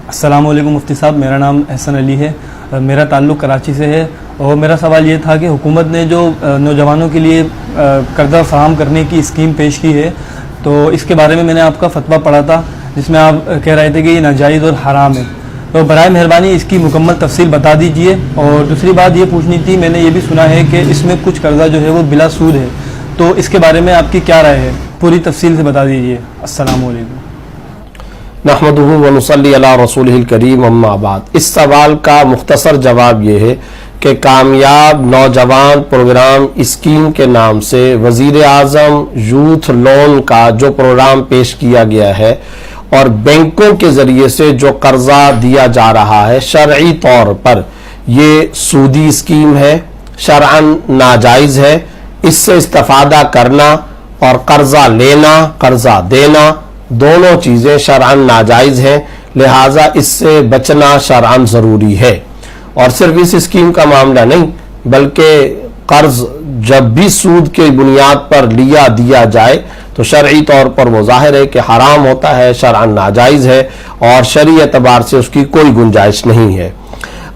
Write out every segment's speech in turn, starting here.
السلام علیکم مفتی صاحب، میرا نام احسن علی ہے، میرا تعلق کراچی سے ہے، اور میرا سوال یہ تھا کہ حکومت نے جو نوجوانوں کے لیے قرضہ فراہم کرنے کی اسکیم پیش کی ہے، تو اس کے بارے میں میں نے آپ کا فتویٰ پڑھا تھا جس میں آپ کہہ رہے تھے کہ یہ ناجائز اور حرام ہے، تو برائے مہربانی اس کی مکمل تفصیل بتا دیجئے۔ اور دوسری بات یہ پوچھنی تھی، میں نے یہ بھی سنا ہے کہ اس میں کچھ قرضہ جو ہے وہ بلا سود ہے، تو اس کے بارے میں آپ کی کیا رائے ہے؟ پوری تفصیل سے بتا دیجئے۔ السلام علیکم۔ نحمدہ ونصلی علی رسولہ الکریم، اما بعد۔ اس سوال کا مختصر جواب یہ ہے کہ کامیاب نوجوان پروگرام اسکیم کے نام سے وزیر اعظم یوتھ لون کا جو پروگرام پیش کیا گیا ہے اور بینکوں کے ذریعے سے جو قرضہ دیا جا رہا ہے، شرعی طور پر یہ سودی اسکیم ہے، شرعاً ناجائز ہے۔ اس سے استفادہ کرنا اور قرضہ لینا، قرضہ دینا، دونوں چیزیں شرعاً ناجائز ہیں، لہٰذا اس سے بچنا شرعاً ضروری ہے۔ اور صرف اس اسکیم کا معاملہ نہیں، بلکہ قرض جب بھی سود کی بنیاد پر دیا جائے تو شرعی طور پر وہ ظاہر ہے کہ حرام ہوتا ہے، شرعاً ناجائز ہے، اور شرعی اعتبار سے اس کی کوئی گنجائش نہیں ہے۔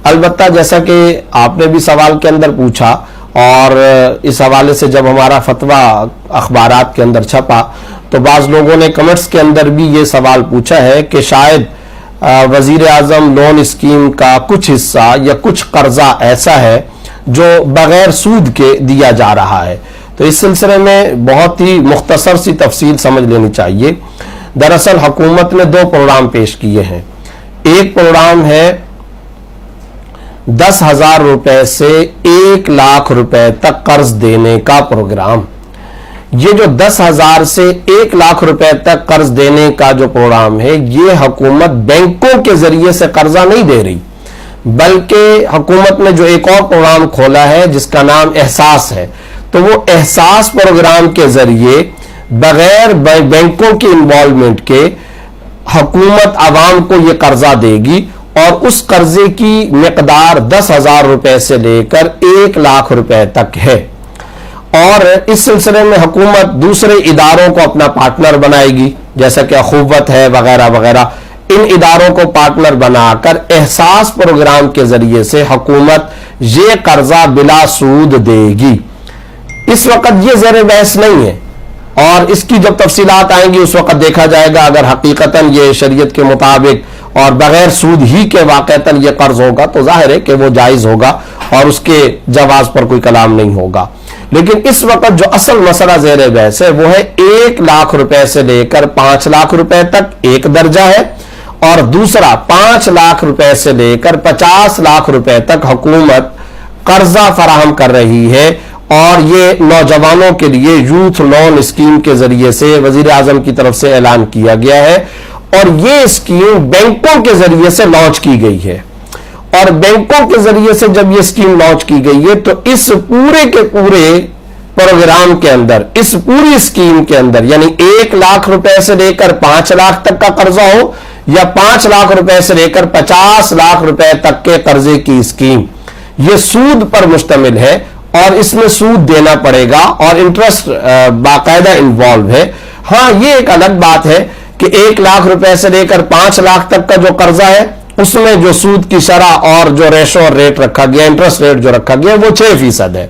البتہ جیسا کہ آپ نے بھی سوال کے اندر پوچھا، اور اس حوالے سے جب ہمارا فتویٰ اخبارات کے اندر چھپا تو بعض لوگوں نے کمنٹس کے اندر بھی یہ سوال پوچھا ہے کہ شاید وزیر اعظم لون اسکیم کا کچھ حصہ یا کچھ قرضہ ایسا ہے جو بغیر سود کے دیا جا رہا ہے۔ تو اس سلسلے میں بہت ہی مختصر سی تفصیل سمجھ لینی چاہیے۔ دراصل حکومت نے 2 پروگرام پیش کیے ہیں۔ ایک پروگرام ہے 10,000 روپے سے 1 لاکھ روپے تک قرض دینے کا پروگرام۔ یہ جو 10,000 سے 1 لاکھ روپے تک قرض دینے کا جو پروگرام ہے، یہ حکومت بینکوں کے ذریعے سے قرضہ نہیں دے رہی، بلکہ حکومت نے جو ایک اور پروگرام کھولا ہے جس کا نام احساس ہے، تو وہ احساس پروگرام کے ذریعے بغیر بینکوں کی انوالومنٹ کے حکومت عوام کو یہ قرضہ دے گی، اور اس قرضے کی مقدار 10,000 روپے سے لے کر 1 لاکھ روپے تک ہے۔ اور اس سلسلے میں حکومت دوسرے اداروں کو اپنا پارٹنر بنائے گی، جیسا کہ اخوت ہے وغیرہ وغیرہ، ان اداروں کو پارٹنر بنا کر احساس پروگرام کے ذریعے سے حکومت یہ قرضہ بلا سود دے گی۔ اس وقت یہ زیر بحث نہیں ہے، اور اس کی جب تفصیلات آئیں گی اس وقت دیکھا جائے گا۔ اگر حقیقتاً یہ شریعت کے مطابق اور بغیر سود ہی کے واقعتاً یہ قرض ہوگا تو ظاہر ہے کہ وہ جائز ہوگا اور اس کے جواز پر کوئی کلام نہیں ہوگا۔ لیکن اس وقت جو اصل مسئلہ زیر بحث ہے وہ ہے 1 لاکھ روپے سے لے کر 5 لاکھ روپے تک ایک درجہ ہے، اور دوسرا 5 لاکھ روپے سے لے کر 50 لاکھ روپے تک حکومت قرضہ فراہم کر رہی ہے۔ اور یہ نوجوانوں کے لیے یوتھ لون اسکیم کے ذریعے سے وزیر اعظم کی طرف سے اعلان کیا گیا ہے، اور یہ اسکیم بینکوں کے ذریعے سے لانچ کی گئی ہے۔ اور بینکوں کے ذریعے سے جب یہ اسکیم لانچ کی گئی ہے تو اس پورے کے پورے پروگرام کے اندر، اس پوری اسکیم کے اندر، یعنی 1 لاکھ روپے سے لے کر 5 لاکھ تک کا قرضہ ہو یا 5 لاکھ روپے سے لے کر 50 لاکھ روپے تک کے قرضے کی اسکیم، یہ سود پر مشتمل ہے، اور اس میں سود دینا پڑے گا اور انٹرسٹ باقاعدہ انوالو ہے۔ ہاں، یہ ایک الگ بات ہے کہ 1 لاکھ روپے سے لے کر 5 لاکھ تک کا جو قرضہ ہے اس میں جو سود کی شرح اور جو ریشو اور ریٹ رکھا گیا، انٹرسٹ ریٹ جو رکھا گیا وہ 6% ہے،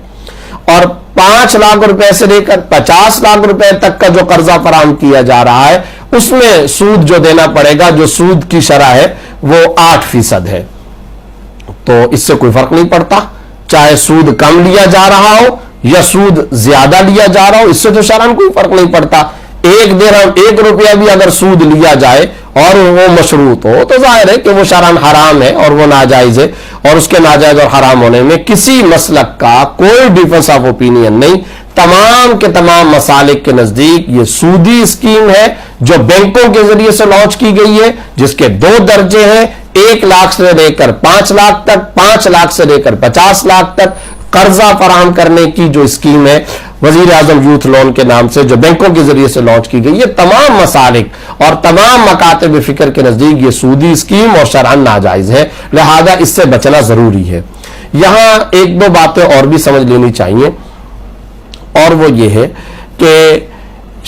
اور 5 لاکھ روپے سے لے کر 50 لاکھ روپے تک کا جو قرضہ فراہم کیا جا رہا ہے اس میں سود جو دینا پڑے گا، جو سود کی شرح ہے وہ 8% ہے۔ تو اس سے کوئی فرق نہیں پڑتا، چاہے سود کم لیا جا رہا ہو یا سود زیادہ لیا جا رہا ہو، اس سے تو شرعاً کوئی فرق نہیں پڑتا۔ 1 درہم 1 روپیہ بھی اگر سود لیا جائے اور وہ مشروط ہو تو ظاہر ہے کہ وہ شرعاً حرام ہے اور وہ ناجائز ہے، اور اس کے ناجائز اور حرام ہونے میں کسی مسلک کا کوئی ڈیفرنس آف اوپینین نہیں۔ تمام کے تمام مسالک کے نزدیک یہ سودی اسکیم ہے جو بینکوں کے ذریعے سے لانچ کی گئی ہے، جس کے 2 درجے ہیں، 1 لاکھ سے لے کر 5 لاکھ تک، 5 لاکھ سے لے کر 50 لاکھ تک قرضہ فراہم کرنے کی جو اسکیم ہے وزیر اعظم یوتھ لون کے نام سے، جو بینکوں کے ذریعے سے لانچ کی گئی، یہ تمام مسالک اور تمام مکاتب فکر کے نزدیک یہ سودی اسکیم اور شرعاً ناجائز ہے، لہذا اس سے بچنا ضروری ہے۔ یہاں 1-2 باتیں اور بھی سمجھ لینی چاہیے، اور وہ یہ ہے کہ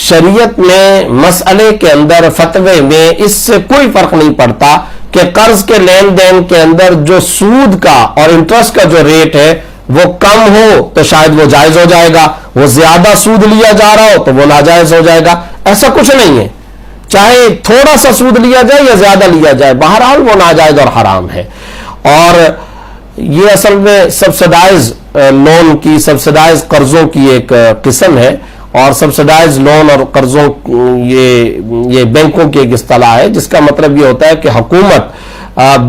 شریعت میں مسئلے کے اندر فتوے میں اس سے کوئی فرق نہیں پڑتا کہ قرض کے لین دین کے اندر جو سود کا اور انٹرسٹ کا جو ریٹ ہے وہ کم ہو تو شاید وہ جائز ہو جائے گا، وہ زیادہ سود لیا جا رہا ہو تو وہ ناجائز ہو جائے گا. ایسا کچھ نہیں ہے، چاہے تھوڑا سا سود لیا جائے یا زیادہ لیا جائے، بہرحال وہ ناجائز اور حرام ہے. اور یہ اصل میں سبسڈائز لون کی، سبسڈائز قرضوں کی ایک قسم ہے. اور سبسڈائز لون اور قرضوں یہ بینکوں کی ایک اصطلاح ہے، جس کا مطلب یہ ہوتا ہے کہ حکومت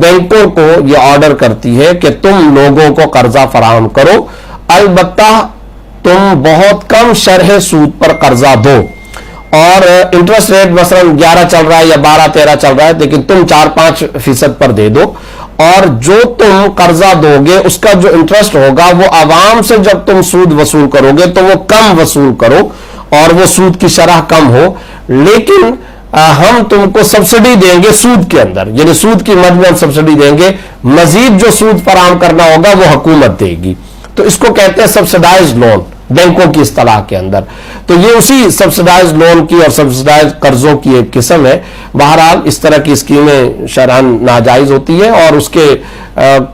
بینکوں کو یہ آرڈر کرتی ہے کہ تم لوگوں کو قرضہ فراہم کرو، البتہ تم بہت کم شرح سود پر قرضہ دو، اور انٹرسٹ ریٹ مثلا 11 چل رہا ہے یا 12-13 چل رہا ہے، لیکن تم 4-5% پر دے دو، اور جو تم قرضہ دو گے اس کا جو انٹرسٹ ہوگا وہ عوام سے جب تم سود وصول کرو گے تو وہ کم وصول کرو اور وہ سود کی شرح کم ہو، لیکن ہم تم کو سبسڈی دیں گے سود کے اندر، یعنی سود کی مد میں ہم سبسڈی دیں گے، مزید جو سود فراہم کرنا ہوگا وہ حکومت دے گی. تو اس کو کہتے ہیں سبسڈائز لون بینکوں کی اصطلاح کے اندر. تو یہ اسی سبسڈائز لون کی اور سبسڈائز قرضوں کی ایک قسم ہے. بہرحال اس طرح کی اسکیمیں شرعاً ناجائز ہوتی ہیں، اور اس کے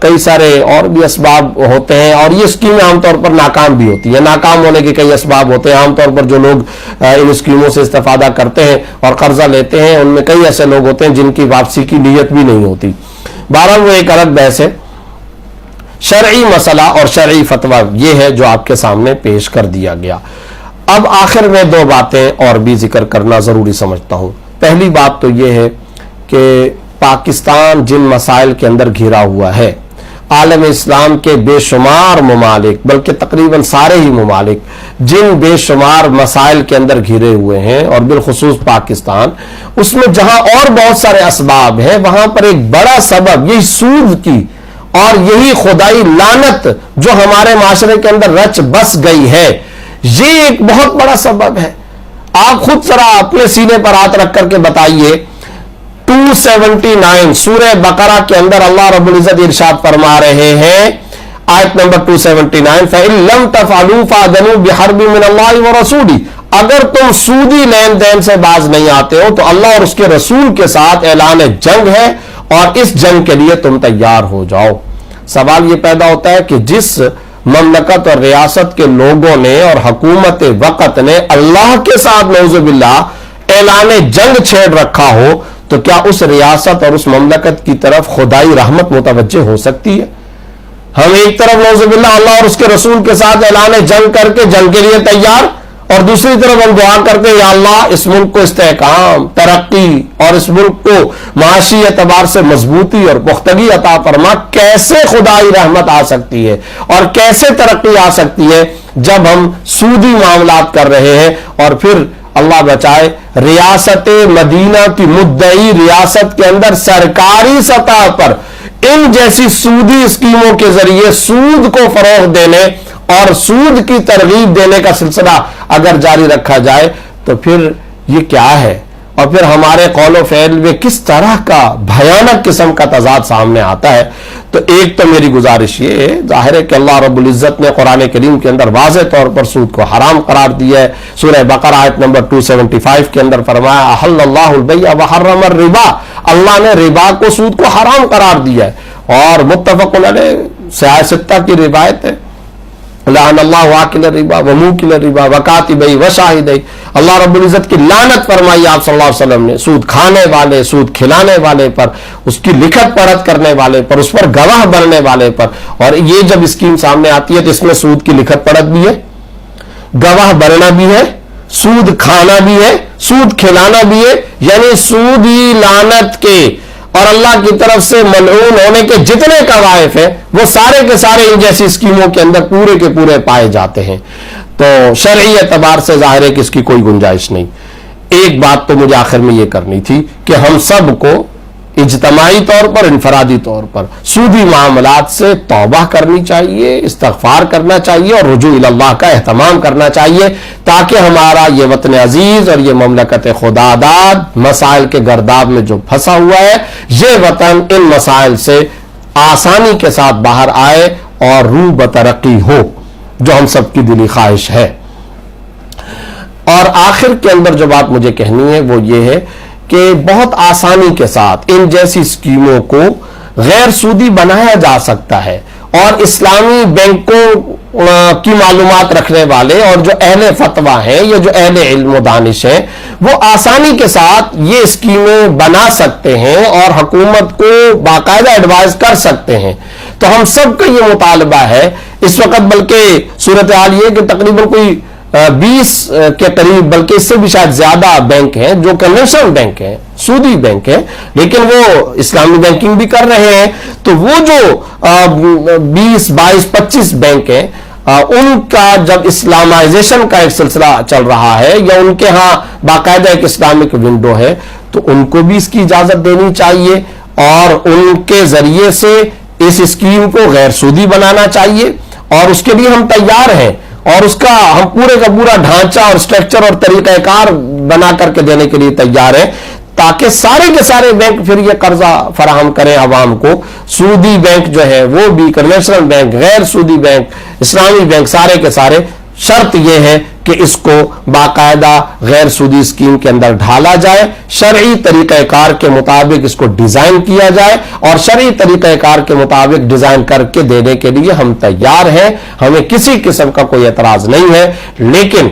کئی سارے اور بھی اسباب ہوتے ہیں، اور یہ اسکیمیں عام طور پر ناکام بھی ہوتی ہیں. ناکام ہونے کے کئی اسباب ہوتے ہیں. عام طور پر جو لوگ ان اسکیموں سے استفادہ کرتے ہیں اور قرضہ لیتے ہیں، ان میں کئی ایسے لوگ ہوتے ہیں جن کی واپسی کی نیت بھی نہیں ہوتی. بہرحال وہ ایک الگ بحث ہے. شرعی مسئلہ اور شرعی فتویٰ یہ ہے جو آپ کے سامنے پیش کر دیا گیا. اب آخر میں 2 باتیں اور بھی ذکر کرنا ضروری سمجھتا ہوں. پہلی بات تو یہ ہے کہ پاکستان جن مسائل کے اندر گھرا ہوا ہے، عالم اسلام کے بے شمار ممالک، بلکہ تقریباً سارے ہی ممالک جن بے شمار مسائل کے اندر گھرے ہوئے ہیں، اور بالخصوص پاکستان، اس میں جہاں اور بہت سارے اسباب ہیں، وہاں پر ایک بڑا سبب یہی سود کی اور یہی خدائی لعنت جو ہمارے معاشرے کے اندر رچ بس گئی ہے، یہ ایک بہت بڑا سبب ہے. آپ خود ذرا اپنے سینے پر ہاتھ رکھ کر کے بتائیے. 279 سورہ بقرہ کے اندر اللہ رب العزت ارشاد فرما رہے ہیں، آیت نمبر 279، فَإِن لَمْ تَفْعَلُوا فَأْذَنُوا بِحَرْبٍ مِّنَ اللَّهِ وَرَسُولِهِ، اگر تم سودی لین دین سے باز نہیں آتے ہو تو اللہ اور اس کے رسول کے ساتھ اعلان جنگ ہے، اور اس جنگ کے لیے تم تیار ہو جاؤ. سوال یہ پیدا ہوتا ہے کہ جس مملکت اور ریاست کے لوگوں نے اور حکومت وقت نے اللہ کے ساتھ نعوذ باللہ اعلان جنگ چھیڑ رکھا ہو، تو کیا اس ریاست اور اس مملکت کی طرف خدائی رحمت متوجہ ہو سکتی ہے؟ ہم ایک طرف نعوذ باللہ اللہ اور اس کے رسول کے ساتھ اعلان جنگ کر کے جنگ کے لیے تیار، اور دوسری طرف ہم دعا کرتے ہیں یا اللہ اس ملک کو استحکام، ترقی اور اس ملک کو معاشی اعتبار سے مضبوطی اور پختگی عطا فرما. کیسے خدائی رحمت آ سکتی ہے اور کیسے ترقی آ سکتی ہے جب ہم سودی معاملات کر رہے ہیں؟ اور پھر اللہ بچائے ریاست مدینہ کی مدعی ریاست کے اندر سرکاری سطح پر ان جیسی سودی اسکیموں کے ذریعے سود کو فروغ دینے اور سود کی ترغیب دینے کا سلسلہ اگر جاری رکھا جائے تو پھر یہ کیا ہے؟ اور پھر ہمارے قول و فعل میں کس طرح کا بھیانک قسم کا تضاد سامنے آتا ہے. تو ایک تو میری گزارش یہ ہے، ظاہر ہے کہ اللہ رب العزت نے قرآن کریم کے اندر واضح طور پر سود کو حرام قرار دیا ہے. سورہ بقرہ آیت نمبر 275 کے اندر فرمایا احل اللہ البیع وحرم الربا، اللہ نے ربا کو، سود کو حرام قرار دیا ہے. اور متفق علیہ سیاہ ستہ کی روایت ہے، لعن اللہ واکل الربا وموکل الربا وکاتبی وشاہدی، اللہ رب العزت کی لعنت فرمائی آپ صلی اللہ علیہ وسلم نے سود کھانے والے، سود کھلانے والے پر، اس کی لکھت پڑھت کرنے والے پر، اس پر گواہ بننے والے پر. اور یہ جب اسکیم سامنے آتی ہے تو اس میں سود کی لکھت پڑھت بھی ہے، گواہ بننا بھی ہے، سود کھانا بھی ہے، سود کھلانا بھی ہے. یعنی سودی لعنت کے اور اللہ کی طرف سے ملعون ہونے کے جتنے قوائف ہیں وہ سارے کے سارے ان جیسی اسکیموں کے اندر پورے کے پورے پائے جاتے ہیں. تو شرعی اعتبار سے ظاہر ہے کہ اس کی کوئی گنجائش نہیں. ایک بات تو مجھے آخر میں یہ کرنی تھی کہ ہم سب کو اجتماعی طور پر، انفرادی طور پر سودی معاملات سے توبہ کرنی چاہیے، استغفار کرنا چاہیے اور رجوع اللہ کا اہتمام کرنا چاہیے، تاکہ ہمارا یہ وطن عزیز اور یہ مملکت خدا داد مسائل کے گرداب میں جو پھنسا ہوا ہے، یہ وطن ان مسائل سے آسانی کے ساتھ باہر آئے اور روح بترقی ہو، جو ہم سب کی دلی خواہش ہے. اور آخر کے اندر جو بات مجھے کہنی ہے وہ یہ ہے کہ بہت آسانی کے ساتھ ان جیسی اسکیموں کو غیر سودی بنایا جا سکتا ہے، اور اسلامی بینکوں کی معلومات رکھنے والے اور جو اہل فتویٰ ہیں یا جو اہل علم و دانش ہیں وہ آسانی کے ساتھ یہ اسکیمیں بنا سکتے ہیں اور حکومت کو باقاعدہ ایڈوائز کر سکتے ہیں۔ تو ہم سب کا یہ مطالبہ ہے اس وقت، بلکہ صورتحال یہ کہ تقریباً کوئی 20 کے قریب بلکہ اس سے بھی شاید زیادہ بینک ہیں جو کنونشنل بینک ہیں، سودی بینک ہیں، لیکن وہ اسلامی بینکنگ بھی کر رہے ہیں۔ تو وہ جو 20 22 25 بینک ہیں ان کا جب اسلامائزیشن کا ایک سلسلہ چل رہا ہے یا ان کے ہاں باقاعدہ ایک اسلامک ونڈو ہے تو ان کو بھی اس کی اجازت دینی چاہیے اور ان کے ذریعے سے اس اسکیم کو غیر سودی بنانا چاہیے، اور اس کے لیے ہم تیار ہیں اور اس کا ہم پورے کا پورا ڈھانچہ اور سٹرکچر اور طریقہ کار بنا کر کے دینے کے لیے تیار ہیں، تاکہ سارے کے سارے بینک پھر یہ قرضہ فراہم کریں عوام کو۔ سودی بینک جو ہے وہ بھی، کنونشنل بینک، غیر سودی بینک، اسلامی بینک، سارے کے سارے، شرط یہ ہے کہ اس کو باقاعدہ غیر سودی اسکیم کے اندر ڈھالا جائے، شرعی طریقہ کار کے مطابق اس کو ڈیزائن کیا جائے، اور شرعی طریقہ کار کے مطابق ڈیزائن کر کے دینے کے لیے ہم تیار ہیں، ہمیں کسی قسم کا کوئی اعتراض نہیں ہے۔ لیکن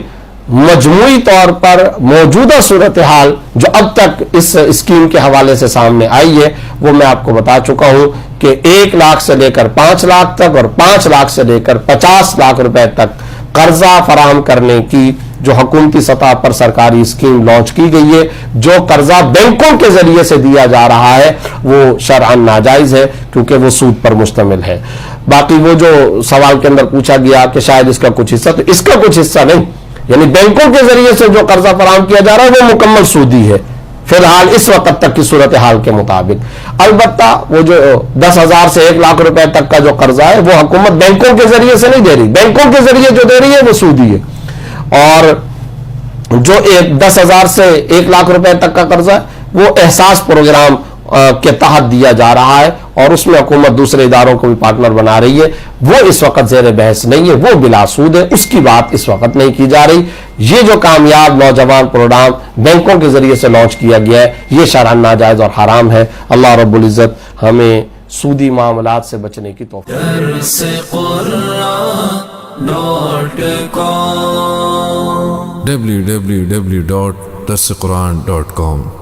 مجموعی طور پر موجودہ صورتحال جو اب تک اس اسکیم کے حوالے سے سامنے آئی ہے وہ میں آپ کو بتا چکا ہوں کہ 1 لاکھ سے لے کر 5 لاکھ تک اور 5 لاکھ سے لے کر 50 لاکھ روپے تک قرضہ فراہم کرنے کی جو حکومتی سطح پر سرکاری اسکیم لانچ کی گئی ہے، جو قرضہ بینکوں کے ذریعے سے دیا جا رہا ہے وہ شرعاً ناجائز ہے کیونکہ وہ سود پر مشتمل ہے۔ باقی وہ جو سوال کے اندر پوچھا گیا کہ شاید اس کا کچھ حصہ، تو اس کا کچھ حصہ نہیں، یعنی بینکوں کے ذریعے سے جو قرضہ فراہم کیا جا رہا ہے وہ مکمل سودی ہے فی الحال اس وقت تک کی صورتحال کے مطابق۔ البتہ وہ جو 10,000 سے 1 لاکھ روپے تک کا جو قرضہ ہے وہ حکومت بینکوں کے ذریعے سے نہیں دے رہی، بینکوں کے ذریعے جو دے رہی ہے وہ سودی ہے، اور جو 10,000 سے 1 لاکھ روپے تک کا قرضہ ہے وہ احساس پروگرام کے تحت دیا جا رہا ہے، اور اس میں حکومت دوسرے اداروں کو بھی پارٹنر بنا رہی ہے، وہ اس وقت زیر بحث نہیں ہے، وہ بلا سود ہے، اس کی بات اس وقت نہیں کی جا رہی۔ یہ جو کامیاب نوجوان پروگرام بینکوں کے ذریعے سے لانچ کیا گیا ہے یہ شرعاً ناجائز اور حرام ہے۔ اللہ رب العزت ہمیں سودی معاملات سے بچنے کی توفیق۔ www.darsequran.com